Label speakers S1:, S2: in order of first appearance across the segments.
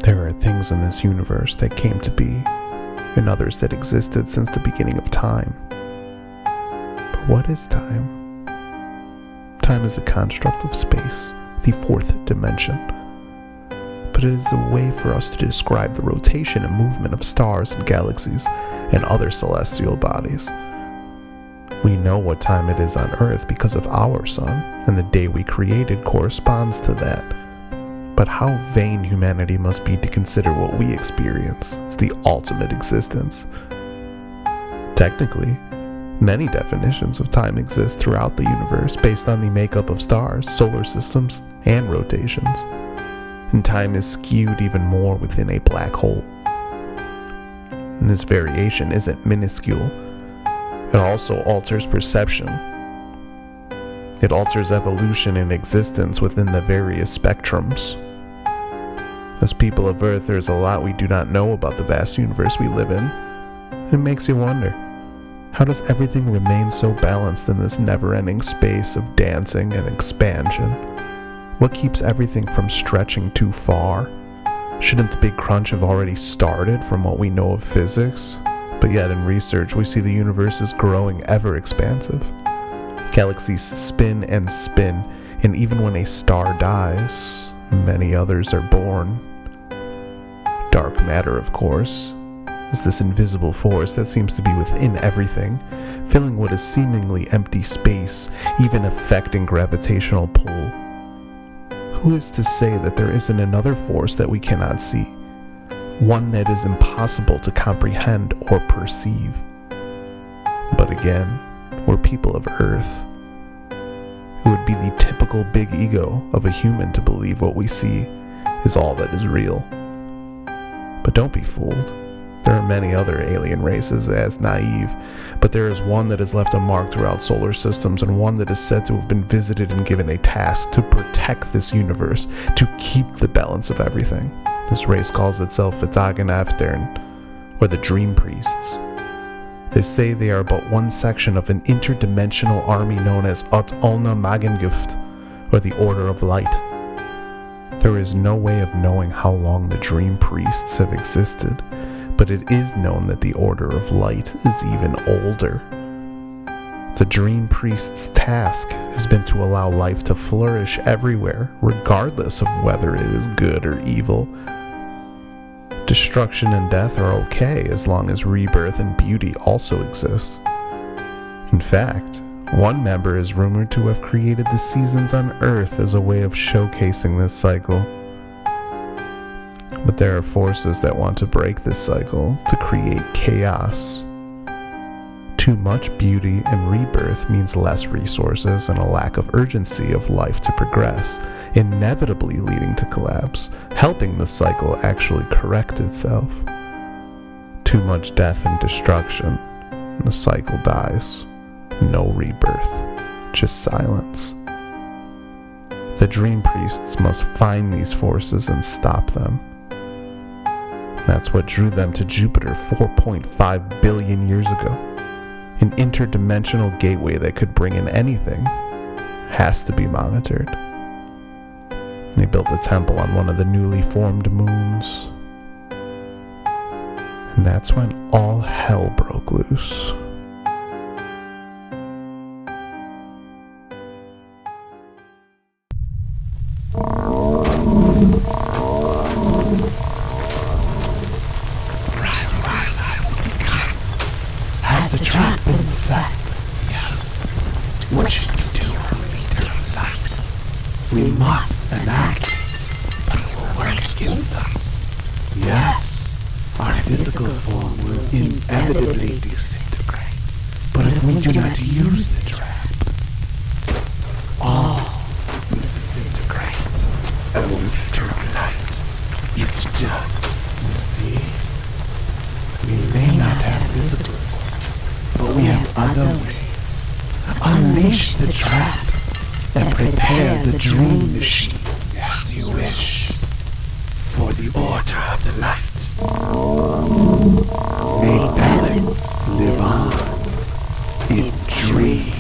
S1: There are things in this universe that came to be, and others that existed since the beginning of time. But what is time? Time is a construct of space, the fourth dimension. But it is a way for us to describe the rotation and movement of stars and galaxies and other celestial bodies. We know what time it is on Earth because of our sun, and the day we created corresponds to that. But how vain humanity must be to consider what we experience as the ultimate existence. Technically, many definitions of time exist throughout the universe based on the makeup of stars, solar systems, and rotations. And time is skewed even more within a black hole. And this variation isn't minuscule. It also alters perception. It alters evolution and existence within the various spectrums. As people of Earth, there's a lot we do not know about the vast universe we live in. It makes you wonder, how does everything remain so balanced in this never-ending space of dancing and expansion? What keeps everything from stretching too far? Shouldn't the big crunch have already started from what we know of physics? But yet in research, we see the universe is growing ever expansive. Galaxies spin and spin, and even when a star dies, many others are born. Dark matter, of course, is this invisible force that seems to be within everything, filling what is seemingly empty space, even affecting gravitational pull. Who is to say that there isn't another force that we cannot see? One that is impossible to comprehend or perceive. But again, we're people of Earth. It would be the typical big ego of a human to believe what we see is all that is real. But don't be fooled. There are many other alien races as naive, but there is one that has left a mark throughout solar systems, and one that is said to have been visited and given a task to protect this universe, to keep the balance of everything. This race calls itself Aftern, or the Dream Priests. They say they are but one section of an interdimensional army known as Ot Olna Magengift, or the Order of Light. There is no way of knowing how long the Dream Priests have existed, but it is known that the Order of Light is even older. The Dream Priest's task has been to allow life to flourish everywhere, regardless of whether it is good or evil. Destruction and death are okay as long as rebirth and beauty also exist. In fact, one member is rumored to have created the seasons on Earth as a way of showcasing this cycle. But there are forces that want to break this cycle to create chaos. Too much beauty and rebirth means less resources and a lack of urgency of life to progress, inevitably leading to collapse, helping the cycle actually correct itself. Too much death and destruction, and the cycle dies. No rebirth, just silence. The Dream Priests must find these forces and stop them. That's what drew them to Jupiter 4.5 billion years ago. An interdimensional gateway that could bring in anything has to be monitored. They built a temple on one of the newly formed moons. And that's when all hell broke loose.
S2: R'luh Azath is come. Has the trap been set? Yes. What should we do, leader of light? We must enact, but it will work against us. Yes, our physical form will inevitably disintegrate. But if we do not use the trap, all will disintegrate. And leader of light, it's done. You see, we may not have physical form, but we have other ways. Unleash the trap and prepare the dream machine as you wish for the Order of the Light. May balance live on in dreams.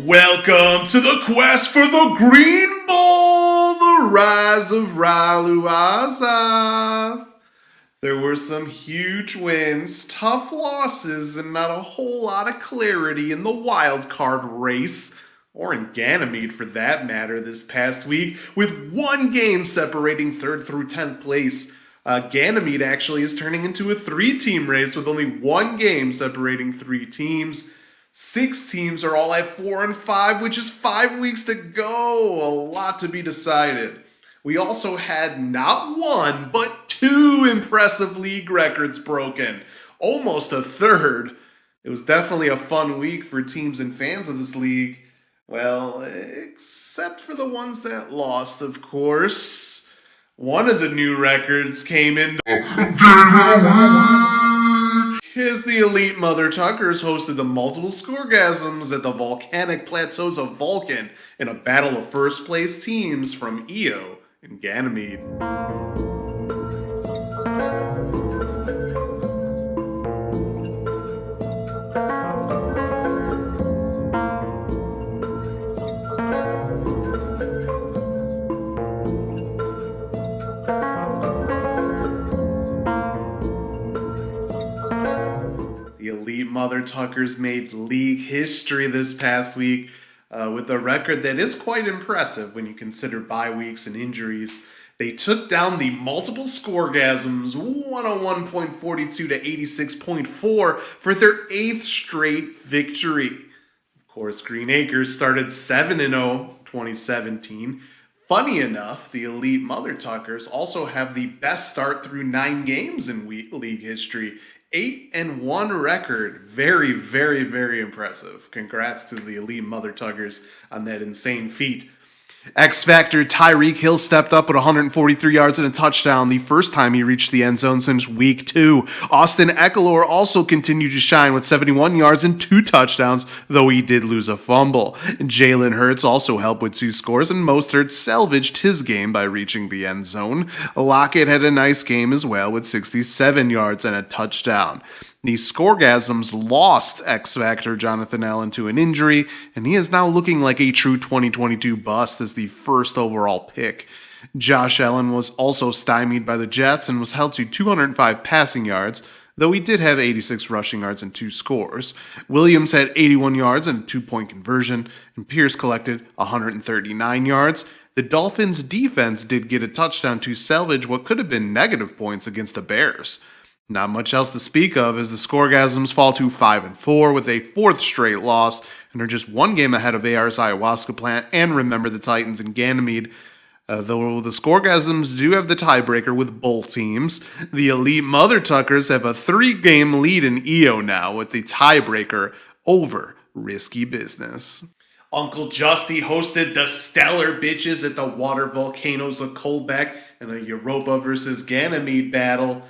S1: Welcome to the quest for the Green Bull, the rise of R'luh Azath. There were some huge wins, tough losses, and not a whole lot of clarity in the wild card race, or in Ganymede for that matter, this past week, with one game separating 3rd through 10th place. Ganymede actually is turning into a 3-team race with only one game separating 3 teams. 6 teams are all at 4 and 5, which is 5 weeks to go. A lot to be decided. We also had not one, but 2 impressive league records broken. Almost a third. It was definitely a fun week for teams and fans of this league. Well, except for the ones that lost, of course. One of the new records came in as the elite Mother Tuckers hosted the multiple scoregasms at the volcanic plateaus of Vulcan in a battle of first place teams from Io and Ganymede. The elite Mother Tuckers made league history this past week with a record that is quite impressive when you consider bye weeks and injuries. They took down the multiple scoregasms 101.42 to 86.4 for their 8th straight victory. Of course, Green Acres started 7-0 2017. Funny enough, the elite Mother Tuckers also have the best start through 9 games in league history. 8-1 record. Very, very, very impressive. Congrats to the elite Mother Tuckers on that insane feat. X Factor Tyreek Hill stepped up with 143 yards and a touchdown, the first time he reached the end zone since week 2. Austin Eckler also continued to shine with 71 yards and 2 touchdowns, though he did lose a fumble. Jalen Hurts also helped with 2 scores, and Mostert salvaged his game by reaching the end zone. Lockett had a nice game as well with 67 yards and a touchdown. The scoregasms lost X Factor Jonathan Allen to an injury, and he is now looking like a true 2022 bust as the first overall pick. Josh Allen was also stymied by the Jets and was held to 205 passing yards, though he did have 86 rushing yards and 2 scores. Williams had 81 yards and a 2-point conversion, and Pierce collected 139 yards. The Dolphins' defense did get a touchdown to salvage what could have been negative points against the Bears. Not much else to speak of as the scoregasms fall to 5-4 with a 4th straight loss and are just 1 game ahead of AR's Ayahuasca Plant and Remember the Titans and Ganymede. Though the scoregasms do have the tiebreaker with both teams, the elite Mother Tuckers have a 3-game lead in Io now with the tiebreaker over Risky Business. Uncle Justy hosted the Stellar Bitches at the Water Volcanoes of Colbeck in a Europa versus Ganymede battle.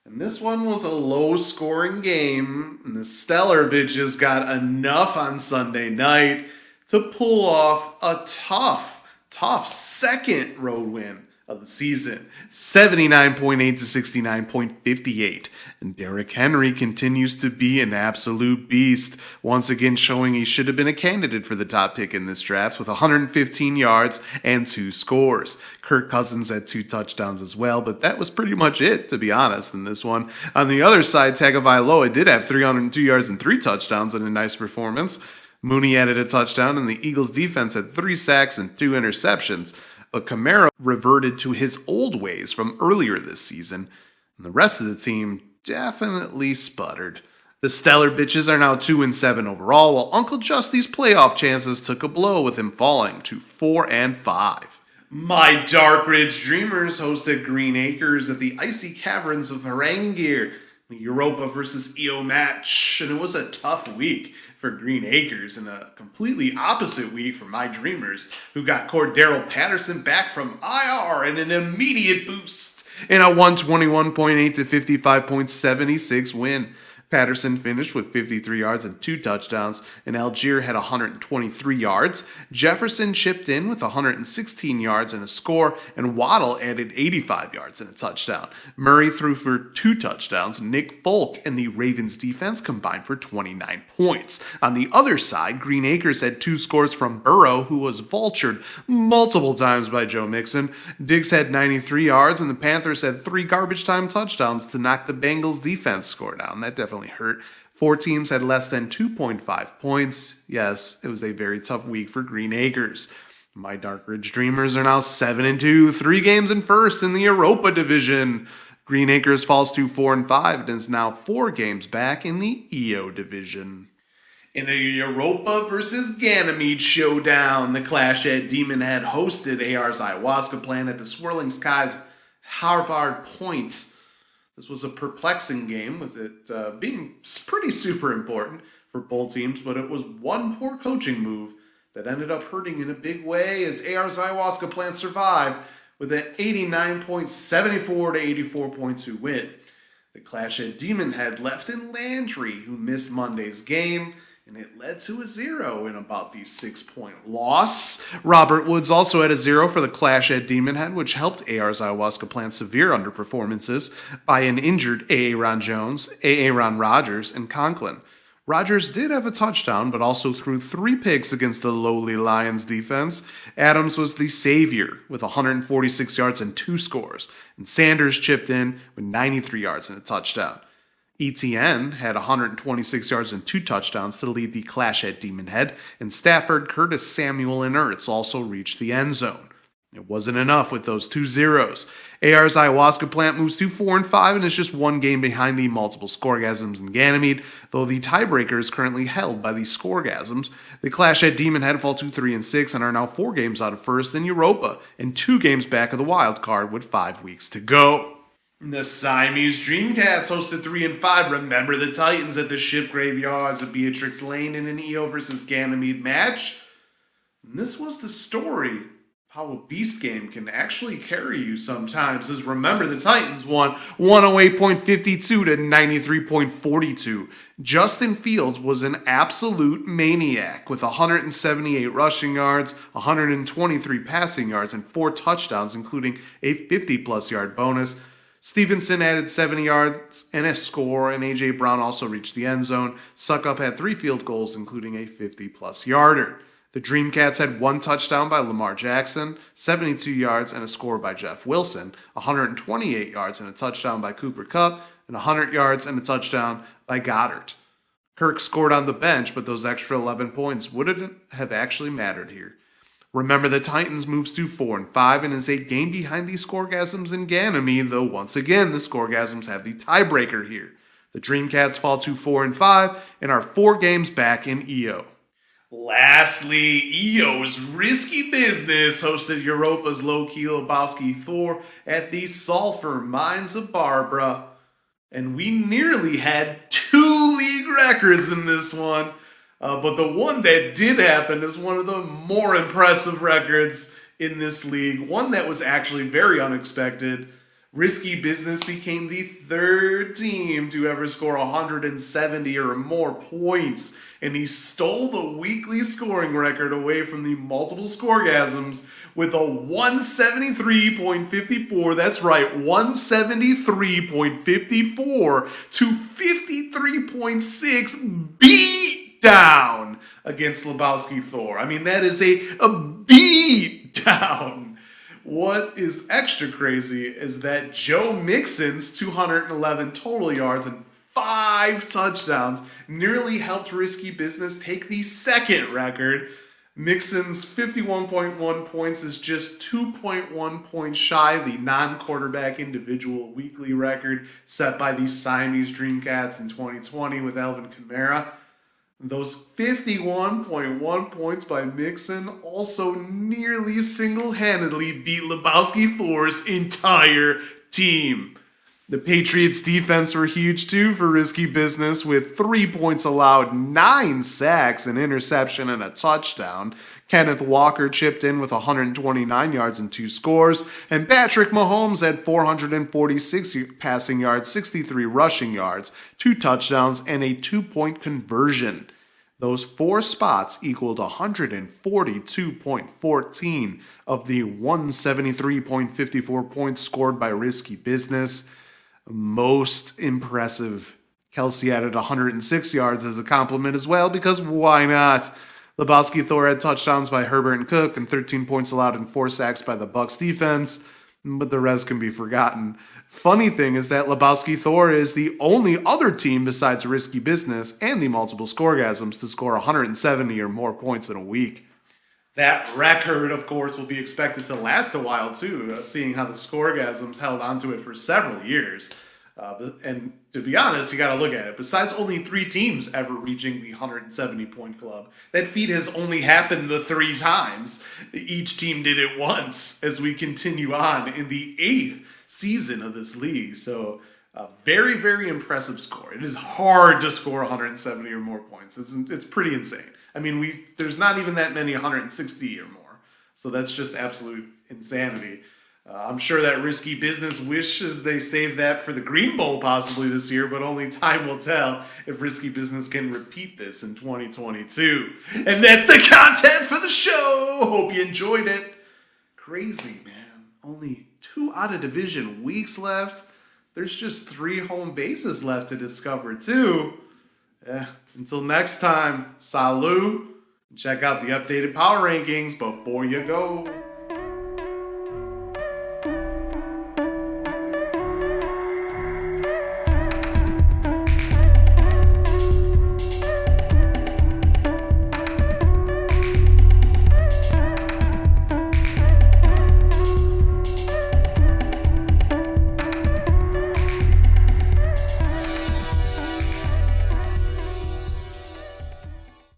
S1: And this one was a low-scoring game, and the Stellar Bitches got enough on Sunday night to pull off a tough 2nd road win of the season, 79.8 to 69.58. And Derrick Henry continues to be an absolute beast, once again showing he should have been a candidate for the top pick in this draft with 115 yards and 2 scores. Kirk Cousins had 2 touchdowns as well, but that was pretty much it, to be honest, in this one. On the other side, Tagovailoa did have 302 yards and 3 touchdowns in a nice performance. Mooney added a touchdown, and the Eagles' defense had 3 sacks and 2 interceptions. But Kamara reverted to his old ways from earlier this season, and the rest of the team definitely sputtered. The Stellar Bitches are now 2-7 overall, while Uncle Justy's playoff chances took a blow with him falling to 4-5. My Dark Ridge Dreamers hosted Green Acres at the icy caverns of Harangir, the Europa versus Io match, and it was a tough week for Green Acres and a completely opposite week for my Dreamers, who got Cordero Patterson back from IR and an immediate boost in a 121.8 to 55.76 win.
S3: Patterson finished with 53 yards and 2 touchdowns, and Algier had 123 yards. Jefferson chipped in with 116 yards and a score, and Waddle added 85 yards and a touchdown. Murray threw for 2 touchdowns. Nick Folk and the Ravens defense combined for 29 points. On the other side, Green Acres had 2 scores from Burrow, who was vultured multiple times by Joe Mixon. Diggs had 93 yards, and the Panthers had 3 garbage time touchdowns to knock the Bengals defense score down. That definitely hurt. 4 teams had less than 2.5 points. Yes, it was a very tough week for Green Acres. My Dark Ridge Dreamers are now 7-2, 3 games in first in the Europa division. Green Acres falls to 4-5 and is now 4 games back in the EO division. In a Europa versus Ganymede showdown, the Clash at Demon Head hosted AR's Ayahuasca Plant at the Swirling Skies Harvard Point. This was a perplexing game, with it being pretty super important for both teams, but it was one poor coaching move that ended up hurting in a big way as AR's Ayahuasca Plant survived with an 89.74 to 84.2 win. The Clash at Demon Head left in Landry, who missed Monday's game, and it led to a 0 in about the 6-point loss. Robert Woods also had a 0 for the Clash at Demon Head, which helped AR's Ayahuasca Plant severe underperformances by an injured Aaron Jones, Aaron Rodgers, and Conklin. Rodgers did have a touchdown, but also threw 3 picks against the lowly Lions defense. Adams was the savior with 146 yards and 2 scores, and Sanders chipped in with 93 yards and a touchdown. ETN had 126 yards and 2 touchdowns to lead the Clash at Demon Head, and Stafford, Curtis Samuel, and Ertz also reached the end zone. It wasn't enough with those 2 zeros. AR's Ayahuasca Plant moves to 4-5 and is just 1 game behind the multiple scoregasms in Ganymede, though the tiebreaker is currently held by the scoregasms. The Clash at Demon Head fall to 3-6 and are now 4 games out of first in Europa, and 2 games back of the wild card with 5 weeks to go. The Siamese Dreamcats hosted 3-5. Remember the Titans at the Ship Graveyards of Beatrix Lane in an EO versus Ganymede match? And this was the story how a beast game can actually carry you sometimes. As remember, the Titans won 108.52 to 93.42. Justin Fields was an absolute maniac with 178 rushing yards, 123 passing yards, and 4 touchdowns, including a 50-plus yard bonus. Stevenson added 70 yards and a score, and A.J. Brown also reached the end zone. Suckup had 3 field goals, including a 50-plus yarder. The Dreamcats had 1 touchdown by Lamar Jackson, 72 yards and a score by Jeff Wilson, 128 yards and a touchdown by Cooper Kupp, and 100 yards and a touchdown by Goddard. Kirk scored on the bench, but those extra 11 points wouldn't have actually mattered here. Remember, the Titans moves to 4-5 and is a game behind the Scoregasms in Ganymede, though once again the Scoregasms have the tiebreaker here. The Dreamcats fall to 4-5 and are 4 games back in EO. Lastly, EO's Risky Business hosted Europa's Low-Key Lebowski Thor at the Sulphur Mines of Barbara, and we nearly had 2 league records in this one. But the one that did happen is one of the more impressive records in this league. One that was actually very unexpected. Risky Business became the 3rd team to ever score 170 or more points. And he stole the weekly scoring record away from the multiple scoregasms with a 173.54. That's right, 173.54 to 53.6 beat down against Lebowski Thor. I mean, that is a beat down. What is extra crazy is that Joe Mixon's 211 total yards and 5 touchdowns nearly helped Risky Business take the 2nd record. Mixon's 51.1 points is just 2.1 points shy of the non-quarterback individual weekly record set by the Siamese Dreamcats in 2020 with Alvin Kamara. Those 51.1 points by Mixon also nearly single-handedly beat Lebowski Thor's entire team. The Patriots' defense were huge too for Risky Business with 3 points allowed, 9 sacks, an interception, and a touchdown. Kenneth Walker chipped in with 129 yards and 2 scores, and Patrick Mahomes had 446 passing yards, 63 rushing yards, 2 touchdowns, and a 2-point conversion. Those 4 spots equaled 142.14 of the 173.54 points scored by Risky Business. Most impressive. Kelsey added 106 yards as a compliment as well, because why not? Lebowski Thor had touchdowns by Herbert and Cook and 13 points allowed and 4 sacks by the Bucs defense, but the rest can be forgotten. Funny thing is that Lebowski Thor is the only other team besides Risky Business and the Multiple Scoregasms to score 170 or more points in a week. That record, of course, will be expected to last a while too, seeing how the Scoregasms held onto it for several years. And to be honest, you got to look at it. Besides only 3 teams ever reaching the 170-point club, that feat has only happened the 3 times. Each team did it once as we continue on in the 8th season of this league. So very, very impressive score. It is hard to score 170 or more points. It's pretty insane. I mean, there's not even that many 160 or more. So that's just absolute insanity. I'm sure that Risky Business wishes they saved that for the Green Bowl possibly this year, but only time will tell if Risky Business can repeat this in 2022. And that's the content for the show. Hope you enjoyed it. Crazy, man. Only 2 out-of-division weeks left. There's just 3 home bases left to discover, too. Until next time, salut. Check out the updated power rankings before you go.